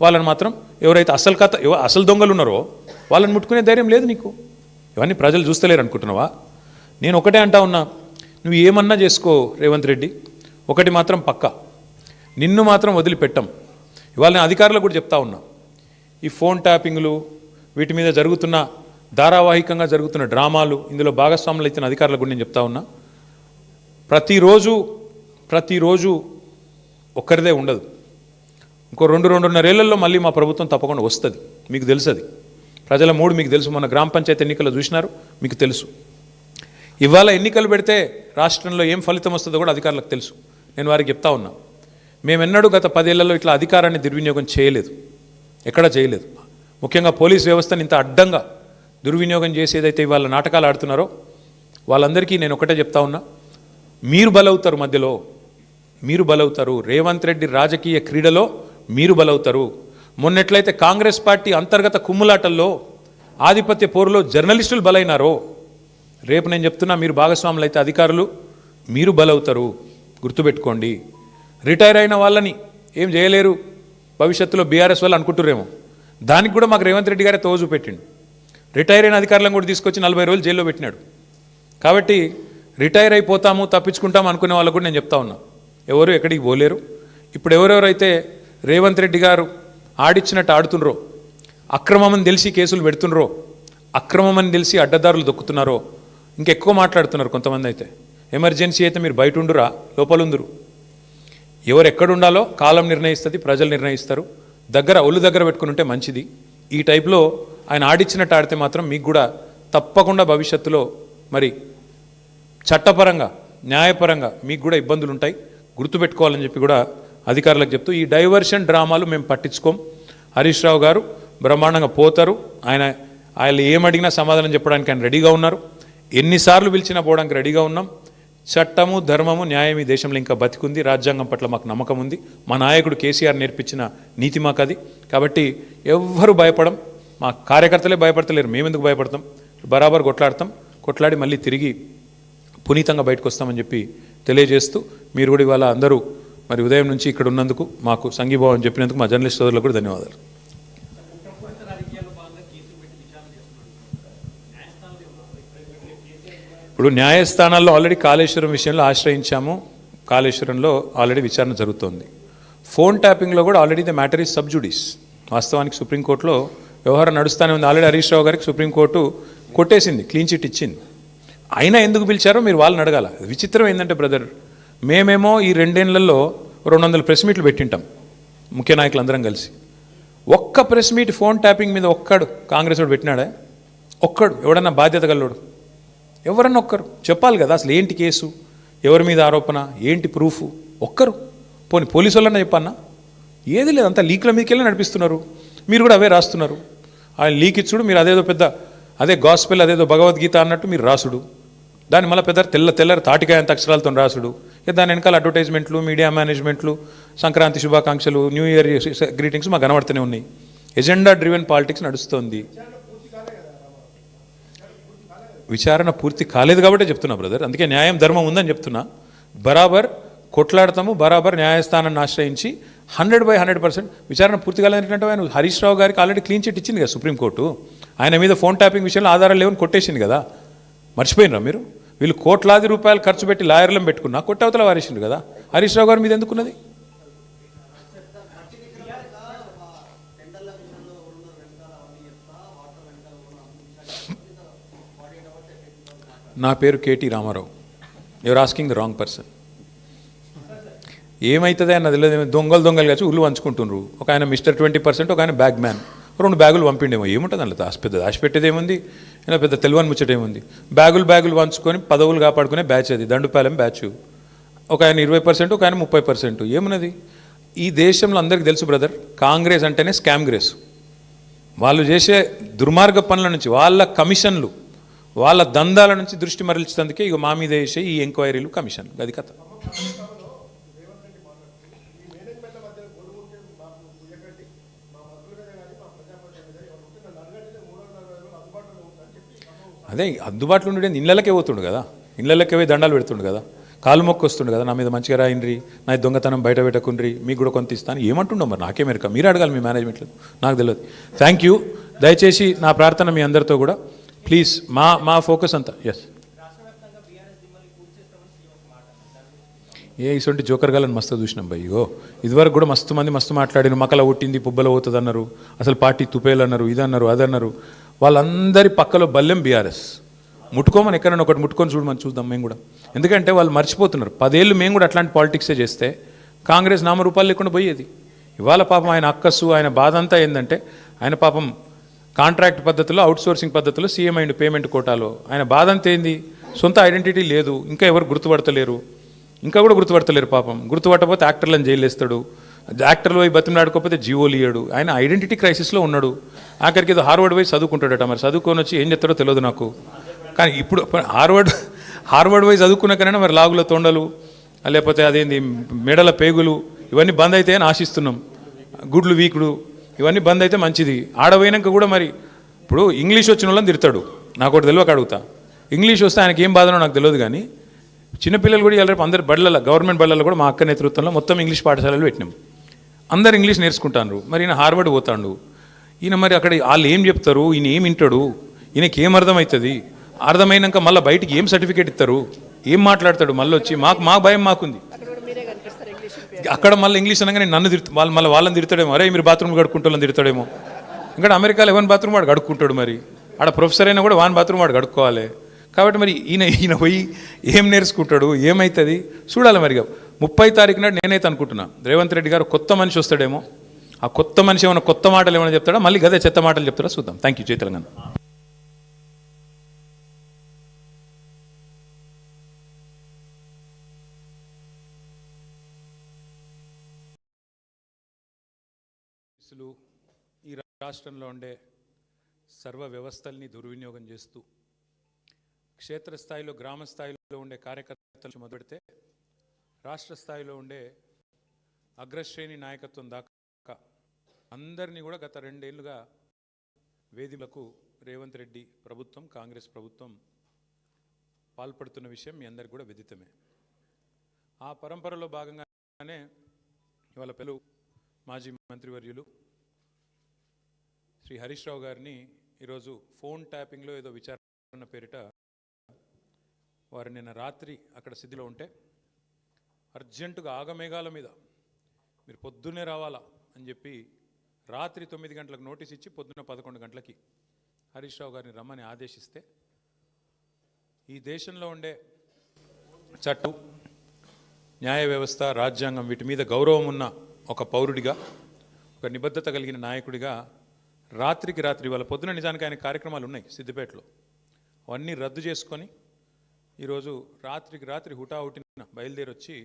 వాళ్ళని మాత్రం ఎవరైతే అసలు దొంగలు ఉన్నారో వాళ్ళని ముట్టుకునే ధైర్యం లేదు నీకు. ఇవన్నీ ప్రజలు చూస్తలేరు అనుకుంటున్నావా? నేను ఒకటే అంటా ఉన్నా, నువ్వు ఏమన్నా చేసుకో రేవంత్ రెడ్డి, ఒకటి మాత్రం పక్కా, నిన్ను మాత్రం వదిలిపెట్టం. ఇవాళ నేను అధికారులకు కూడా చెప్తా ఉన్నా, ఈ ఫోన్ ట్యాపింగ్లు వీటి మీద జరుగుతున్న ధారావాహికంగా జరుగుతున్న డ్రామాలు, ఇందులో భాగస్వాములు అయితే అధికారులకు కూడా నేను చెప్తా ఉన్నా, ప్రతిరోజు ఒక్కరిదే ఉండదు. ఇంకో 2-2.5 ఏళ్లలో మళ్ళీ మా ప్రభుత్వం తప్పకుండా వస్తుంది. మీకు తెలుసు, అది ప్రజల మూడు మీకు తెలుసు. మొన్న గ్రామ పంచాయతీ ఎన్నికలు చూసినారు, మీకు తెలుసు. ఇవాళ ఎన్నికలు పెడితే రాష్ట్రంలో ఏం ఫలితం వస్తుందో కూడా అధికారులకు తెలుసు. నేను వారికి చెప్తా ఉన్నా, మేమెన్నడూ గత 10 ఏళ్లలో ఇట్లా అధికారాన్ని దుర్వినియోగం చేయలేదు, ఎక్కడా చేయలేదు. ముఖ్యంగా పోలీస్ వ్యవస్థను ఇంత అడ్డంగా దుర్వినియోగం చేసి ఏదైతే ఇవాళ నాటకాలు ఆడుతున్నారో వాళ్ళందరికీ నేను ఒకటే చెప్తా ఉన్నా, మీరు బలవుతారు, మధ్యలో మీరు బలవుతారు. రేవంత్ రెడ్డి రాజకీయ క్రీడలో మీరు బలవుతారు. మొన్నెట్లయితే కాంగ్రెస్ పార్టీ అంతర్గత కుమ్ములాటల్లో ఆధిపత్య పోరులో జర్నలిస్టులు బలైనారో, రేపు నేను చెప్తున్నా, మీరు భాగస్వాములు అయితే అధికారులు మీరు బలవుతారు. గుర్తుపెట్టుకోండి. రిటైర్ అయిన వాళ్ళని ఏం చేయలేరు భవిష్యత్తులో బీఆర్ఎస్ వాళ్ళు అనుకుంటురేమో, దానికి కూడా మాకు రేవంత్ రెడ్డి గారే తోజు పెట్టిండు. రిటైర్ అయిన అధికారులను కూడా తీసుకొచ్చి 40 రోజులు జైల్లో పెట్టినాడు. కాబట్టి రిటైర్ అయిపోతాము, తప్పించుకుంటాము అనుకునే వాళ్ళకు కూడా నేను చెప్తా ఉన్నా, ఎవరు ఎక్కడికి పోలేరు. ఇప్పుడు ఎవరెవరైతే రేవంత్ రెడ్డి గారు ఆడిచ్చినట్టు ఆడుతుండ్రో, అక్రమమని తెలిసి కేసులు పెడుతుండ్రో, అక్రమమని తెలిసి అడ్డదారులు దొక్కుతున్నారో, ఇంకెక్కువ మాట్లాడుతున్నారు కొంతమంది. అయితే ఎమర్జెన్సీ అయితే మీరు బయట ఉండురా, లోపల ఉందురు. ఎవరు ఎక్కడుండాలో కాలం నిర్ణయిస్తుంది, ప్రజలు నిర్ణయిస్తారు. ఒళ్ళు దగ్గర పెట్టుకుని ఉంటే మంచిది. ఈ టైప్లో ఆయన ఆడిచ్చినట్టు ఆడితే మాత్రం మీకు కూడా తప్పకుండా భవిష్యత్తులో మరి చట్టపరంగా, న్యాయపరంగా మీకు కూడా ఇబ్బందులు ఉంటాయి. గుర్తుపెట్టుకోవాలని చెప్పి కూడా అధికారులకు చెప్తూ, ఈ డైవర్షన్ డ్రామాలు మేము పట్టించుకోం. హరీష్ రావు గారు బ్రహ్మాండంగా పోతారు. ఆయన ఏమడిగినా సమాధానం చెప్పడానికి ఆయన రెడీగా ఉన్నారు. ఎన్నిసార్లు పిలిచినా పోవడానికి రెడీగా ఉన్నాం. చట్టము, ధర్మము, న్యాయం ఈ దేశంలో ఇంకా బతికుంది. రాజ్యాంగం పట్ల మాకు నమ్మకం ఉంది. మా నాయకుడు కేసీఆర్ నేర్పించిన నీతి మాకు అది. కాబట్టి ఎవ్వరూ భయపడం, మా కార్యకర్తలే భయపడతలేరు, మేమెందుకు భయపడతాం? బరాబర్ కొట్లాడి మళ్ళీ తిరిగి పునీతంగా బయటకు వస్తామని చెప్పి తెలియజేస్తూ, మీరు కూడా ఇవాళ అందరూ మరి ఉదయం నుంచి ఇక్కడ ఉన్నందుకు, మాకు సంఘీభావం చెప్పినందుకు మా జర్నలిస్ట్ సోదరులకు కూడా ధన్యవాదాలు. ఇప్పుడు న్యాయస్థానాల్లో ఆల్రెడీ కాళేశ్వరం విషయంలో ఆశ్రయించాము. కాళేశ్వరంలో ఆల్రెడీ విచారణ జరుగుతోంది. ఫోన్ ట్యాపింగ్లో కూడా already the matter is sub జుడిస్. వాస్తవానికి సుప్రీంకోర్టులో వ్యవహారం నడుస్తూనే ఉంది. ఆల్రెడీ హరీష్ రావు గారికి సుప్రీంకోర్టు కొట్టేసింది, క్లీన్ చిట్ ఇచ్చింది. అయినా ఎందుకు పిలిచారో మీరు వాళ్ళని అడగాల. విచిత్రం ఏంటంటే బ్రదర్, మేమేమో ఈ 2 ఏళ్లలో 200 ప్రెస్ మీట్లు పెట్టింటాం ముఖ్య నాయకులందరం కలిసి. ఒక్క ప్రెస్ మీట్ ఫోన్ ట్యాపింగ్ మీద ఒక్కడు కాంగ్రెస్ వాడు పెట్టినాడా? ఒక్కడు ఎవడన్నా బాధ్యత గల్లోడు ఎవరన్నా ఒక్కరు చెప్పాలి కదా. అసలు ఏంటి కేసు, ఎవరి మీద ఆరోపణ, ఏంటి ప్రూఫ్? ఒక్కరు పోనీ పోలీసు వాళ్ళన్నా చెప్పన్నా? ఏది లేదు, అంతా లీక్ల మీదకి వెళ్ళి నడిపిస్తున్నారు. మీరు కూడా అవే రాస్తున్నారు. ఆయన లీక్ ఇచ్చుడు, మీరు అదేదో పెద్ద అదే గాస్పెల్, అదేదో భగవద్గీత అన్నట్టు మీరు రాసుడు, దాన్ని మళ్ళీ పెద్ద తెల్లరి తాటికాయంత అక్షరాలతో రాసుడు. దాని వెనకాల అడ్వర్టైజ్మెంట్లు, మీడియా మేనేజ్మెంట్లు, సంక్రాంతి శుభాకాంక్షలు, న్యూ ఇయర్ గ్రీటింగ్స్ మాకు కనబడుతూనే ఉన్నాయి. ఎజెండా డ్రివెన్ పాలిటిక్స్ నడుస్తోంది. విచారణ పూర్తి కాలేదు కాబట్టి చెప్తున్నా బ్రదర్. అందుకే న్యాయం, ధర్మం ఉందని చెప్తున్నా. బరాబర్ కొట్లాడతాము, బరాబర్ న్యాయస్థానాన్ని ఆశ్రయించి 100% విచారణ పూర్తి కాలేదంటే ఆయన హరీష్ రావు గారికి ఆల్రెడీ క్లీన్ చిట్ ఇచ్చింది కదా సుప్రీంకోర్టు. ఆయన మీద ఫోన్ ట్యాపింగ్ విషయంలో ఆధారాలు లేవని కొట్టేసింది కదా. మర్చిపోయినరా మీరు? వీళ్ళు కోట్లాది రూపాయలు ఖర్చు పెట్టి లాయర్లను పెట్టుకున్నా కొట్టవతల వారేసిండు కదా. హరీష్ రావు గారి మీద ఎందుకున్నది? నా పేరు KT Ramarao. Your asking the wrong person. ఏమవుతుంది అన్నది లేదు. దొంగలు కలిసి ఉల్లు పంచుకుంటున్నారు. ఒక ఆయన మిస్టర్ 20%, ఒక ఆయన బ్యాగ్ మ్యాన్. 2 బ్యాగులు పంపిండేమో. ఏముంటుంది అందులో పెద్ద దాచిపెట్టేది ఏముంది? అయినా పెద్ద తెలివని ముచ్చటేముంది? బ్యాగులు పంచుకొని పదవులు కాపాడుకునే బ్యాచ్ అది, దండుపాలెం బ్యాచ్. ఒక ఆయన 20%, ఒక ఆయన 30%. ఏమున్నది? ఈ దేశంలో అందరికీ తెలుసు బ్రదర్, కాంగ్రెస్ అంటేనే స్కామ్ గ్రేస్. వాళ్ళు చేసే దుర్మార్గ పనుల నుంచి, వాళ్ళ కమిషన్లు, వాళ్ళ దందాల నుంచి దృష్టి మరల్చేందుకే ఇక మా మీద వేసే ఈ ఎంక్వైరీలు, కమిషన్, అది కథ. అదే అందుబాటులో ఉండే ఇళ్ళకే పోతుండు కదా, ఇళ్ళకే పోయి దండాలు పెడుతుండు కదా. కాలు మొక్కు వస్తుండే కదా, నా మీద మంచిగా రాయండ్రి, నా దొంగతనం బయట పెట్టకుండ్రి, మీకు కూడా కొంత ఇస్తాను. ఏమంటుండో మరి నాకే మెరక, మీరు అడగాలి మీ మేనేజ్మెంట్లో, నాకు తెలియదు. Thank you. దయచేసి నా ప్రార్థన మీ అందరితో కూడా, ప్లీజ్ మా ఫోకస్ అంతా. ఎస్, ఇటువంటి జోకర్ గాలని మస్తు చూసినాం భయ్. ఇగో ఇదివరకు కూడా మస్తు మంది మస్తు మాట్లాడిన, మకల కొట్టింది పుబ్బల పోతుంది అన్నారు, అసలు పార్టీ తుపేలు అన్నారు, ఇదన్నారు అదన్నారు. వాళ్ళందరి పక్కలో బల్లెం బీఆర్ఎస్. ముట్టుకోమని ఎక్కడైనా ఒకటి ముట్టుకొని చూడమని చూద్దాం మేము కూడా. ఎందుకంటే వాళ్ళు మర్చిపోతున్నారు, 10 ఏళ్ళు మేము కూడా అట్లాంటి పాలిటిక్సే చేస్తే కాంగ్రెస్ నామరూపాలు లేకుండా పోయేది. ఇవాళ పాపం ఆయన అక్కస్సు, ఆయన బాధ అంతా ఏంటంటే, ఆయన పాపం కాంట్రాక్ట్ పద్ధతిలో, అవుట్సోర్సింగ్ పద్ధతిలో సీఎం అయింది పేమెంట్ కోటాలో. ఆయన బాధ అంతా ఏంది, సొంత ఐడెంటిటీ లేదు, ఇంకా ఎవరు గుర్తుపడతలేరు, ఇంకా కూడా గుర్తుపడతలేరు పాపం. గుర్తుపట్టకపోతే యాక్టర్లను జైలు వేస్తాడు, యాక్టర్లు పోయి బతిమలాడుకోకపోతే జీవోలు ఇయ్యాడు. ఆయన ఐడెంటిటీ క్రైసిస్లో ఉన్నాడు. ఆఖరికి ఏదో హార్వర్డ్ పోయి చదువుకుంటాడట, మరి చదువుకొని వచ్చి ఏం చెప్తాడో తెలియదు నాకు. కానీ ఇప్పుడు హార్వర్డ్ పోయి చదువుకున్నాకైనా మరి లాగుల తొండలు, లేకపోతే అదేంది మెడల పేగులు, ఇవన్నీ బంద్ అయితే అని ఆశిస్తున్నాం. గుడ్లు వీకుడు ఇవన్నీ బంద్ అయితే మంచిది. ఆడపోయినాక కూడా మరి ఇప్పుడు ఇంగ్లీష్ వచ్చిన వాళ్ళని తిడతాడు, నాకు ఒకటి తెలియక అడుగుతా. ఇంగ్లీష్ వస్తే ఆయనకి ఏం బాధనో నాకు తెలియదు. కానీ చిన్నపిల్లలు కూడా రేపు అందరు బళ్ళలో, గవర్నమెంట్ బళ్ళలో కూడా మా అక్క నేతృత్వంలో మొత్తం ఇంగ్లీష్ పాఠశాలలు పెట్టినాం. అందరు ఇంగ్లీష్ నేర్చుకుంటాను. మరి ఈయన హార్వర్డ్ పోతాడు, ఈయన మరి అక్కడ వాళ్ళు ఏం చెప్తారు, ఈయన ఏం వింటాడు, ఈయనకి ఏం అర్థమవుతుంది, అర్థమైనాక మళ్ళీ బయటికి ఏం సర్టిఫికేట్ ఇస్తారు, ఏం మాట్లాడతాడు, మళ్ళీ వచ్చి మా భయం మాకుంది. అక్కడ మళ్ళీ ఇంగ్లీష్ అనగానే నన్ను వాళ్ళని తిడతాడేమో, అరే మీరు బాత్రూమ్ కడుక్కుంటూ తిడతాడేమో. ఇంకా అమెరికాలో ఎవరి బాత్రూమ్ వాడు కడుక్కుంటాడు, మరి ఆడ ప్రొఫెసర్ అయినా కూడా వాని బాత్రూమ్ వాడు కడుక్కోవాలి. కాబట్టి మరి ఈయన పోయి ఏం నేర్చుకుంటాడు, ఏమవుతుంది చూడాలి. మరి 30 తారీఖు నాడు నేనైతే అనుకుంటున్నా రేవంత్ రెడ్డి గారు కొత్త మనిషి వస్తాడేమో. ఆ కొత్త మనిషి ఏమైనా కొత్త మాటలు ఏమైనా చెప్తాడా, మళ్ళీ గదే చెత్త మాటలు చెప్తాడా చూద్దాం. Thank you. జై తెలంగాణ. ఈ రాష్ట్రంలో ఉండే సర్వ వ్యవస్థల్ని దుర్వినియోగం చేస్తూ క్షేత్రస్థాయిలో, గ్రామ స్థాయిలో ఉండే కార్యకర్తలు మొదలెడితే రాష్ట్ర స్థాయిలో ఉండే అగ్రశ్రేణి నాయకత్వం దాకా అందరినీ కూడా గత 2 ఏళ్లుగా వేదికలకు రేవంత్ రెడ్డి ప్రభుత్వం, కాంగ్రెస్ ప్రభుత్వం పాల్పడుతున్న విషయం మీ అందరికి కూడా విదితమే. ఆ పరంపరలో భాగంగానే ఇవాళ మాజీ మంత్రివర్యులు శ్రీ హరీష్ రావు గారిని ఈరోజు ఫోన్ ట్యాపింగ్లో ఏదో విచారణ పేరిట వారు నిన్న రాత్రి అక్కడ సిద్ధిలో ఉంటే అర్జెంటుగా ఆగమేఘాల మీద మీరు పొద్దున్నే రావాలా అని చెప్పి రాత్రి 9 గంటలకు నోటీస్ ఇచ్చి పొద్దున్న 11 గంటలకి హరీష్ రావు గారిని రమ్మని ఆదేశిస్తే, ఈ దేశంలో ఉండే చట్టం, న్యాయ వ్యవస్థ, రాజ్యాంగం వీటి మీద గౌరవం ఉన్న ఒక పౌరుడిగా, ఒక నిబద్ధత కలిగిన నాయకుడిగా రాత్రికి రాత్రి, వాళ్ళ పొద్దున నిజానికి ఆయన కార్యక్రమాలు ఉన్నాయి సిద్దిపేటలో, అవన్నీ రద్దు చేసుకొని ఈరోజు రాత్రికి రాత్రి హుటాహుటిన బయలుదేరి వచ్చి